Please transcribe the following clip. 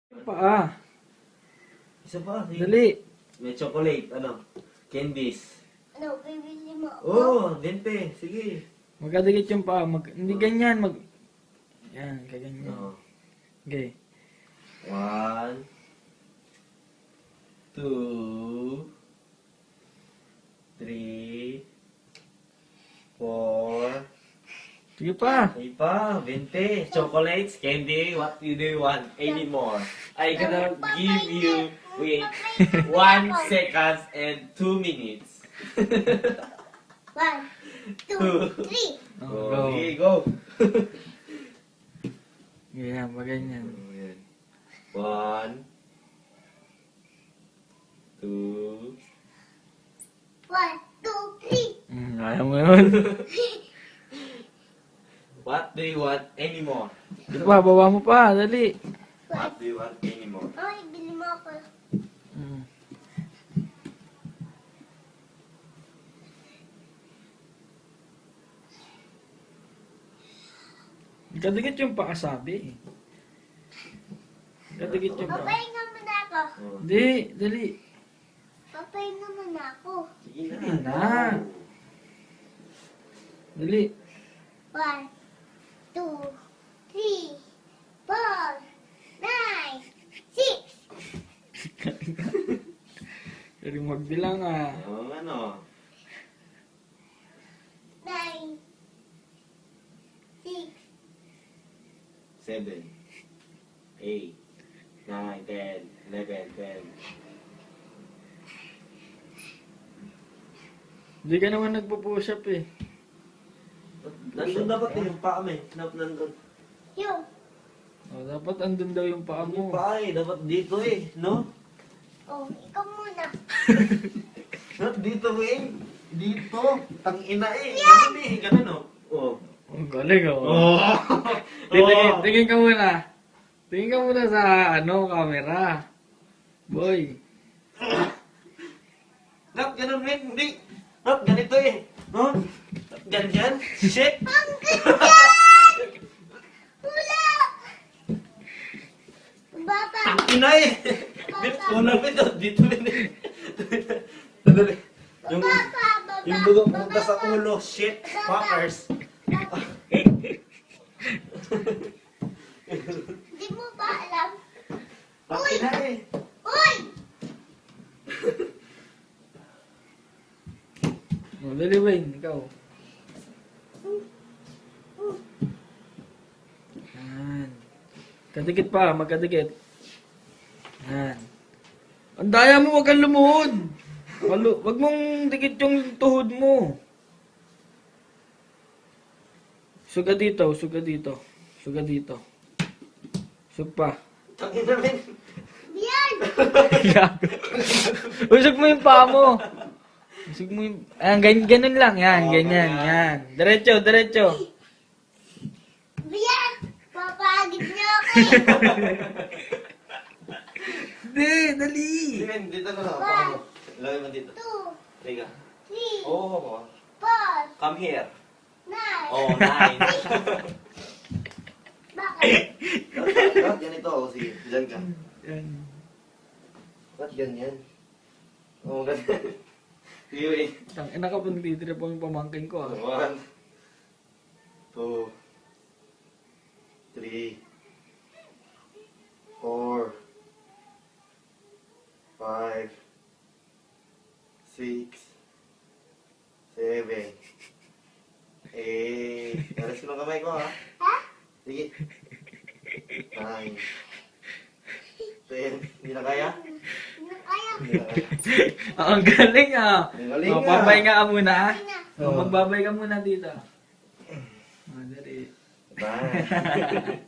Pa. Isa pa. Dali. May chocolate, ano? Candies. Ano, bibili mo ako? Oh, 20. Sige. Magkadikit yung paa. Hindi ganyan. Yan, kaganyan. Oh. Okay. 1, 2, 3, 4. Sige pa. Ay pa, 20. Chocolates, candy, what do you want anymore? I gonna give you, wait, 1 second and 2 minutes. 1, 2, 3. Oh, okay, go. Ganyan, maganyan. 1, 2, 1, 2, 3. Ayaw mo yun. what do you want anymore? Sige pa, baba mo pa. Dali. What do you want anymore? Ay, bili mo ako. Mm. Kadikit yung paa sabi. Kadikit yung paa. Papahinga mo na ako. Oh. Hindi, dali. Papahinga mo na ako. Sige na. Sige na. Dali. 1, 2, 3, 4, 9, 6. Dali magbilang ah. Oh, ano? 9, 6, 7, 8, 9, 10, 11, 12. Hindi ka naman nagpo-push up eh. Nandun dapat yung paa mo eh. Nandun. yung. Oh, dapat andun daw yung paa Yung mo. paa eh. Dapat dito eh. No? Oh, ikaw muna. Not dito eh. Dito. Tangina eh. Ganun eh. Ganun oh. Oh. Ang galing oh. Oh. Tingin ka muna. Tingin ka muna sa camera. Boy. Not ganun eh. Hindi. Not ganito eh. No? Not ganyan. Shit. Ang ganda! Wala! Baba! Tangina eh. Dito. Wala dito. Dito rin eh. Dali. Yung, Baba! yung dugo pumunta sa ulo. Shit. Fuckers. Di mo ba alam? Tangina eh. Uy! Oh, dali Wayne, ikaw. Yan. Kadikit pa, magkadikit. Yan. Ang daya mo, wag kang lumuhod. Wag mong dikit yung tuhod mo. Suga dito, suga dito. Suga dito. Sug pa. Tangina rin. Yan! Usog mo yung paa mo. Usog mo yung... Ayan, ganun lang. Yan, Oo, ganyan, ganyan. yan. Diretso, diretso. Yan! Papagid niyo ako eh! Hindi, dali. Steven, dito ka na. Paa mo. Ilagay mo dito. 2, Teka. 3, Oh, 4, come here. 9. Oh, 9. Bakit? Ba't ganito? Oh, sige. Diyan ka. Yan. Ba't ganyan? Oh, ganyan. Sige, wait. Tangina ka pa nagtitrip po yung pamangkin ko ah. 1, 2, 3, 4, 5, 6, 7, 8. Alas ko ng kamay ko, ha? Ha? Sige. 9, 10. Hindi na kaya? Hindi na kaya. Hindi na kaya. Ang galing ah. Ang galing Oh, ah. babay ka muna ah. Hindi na. Oh, magbabay ka muna dito. Ah, dali. Bye.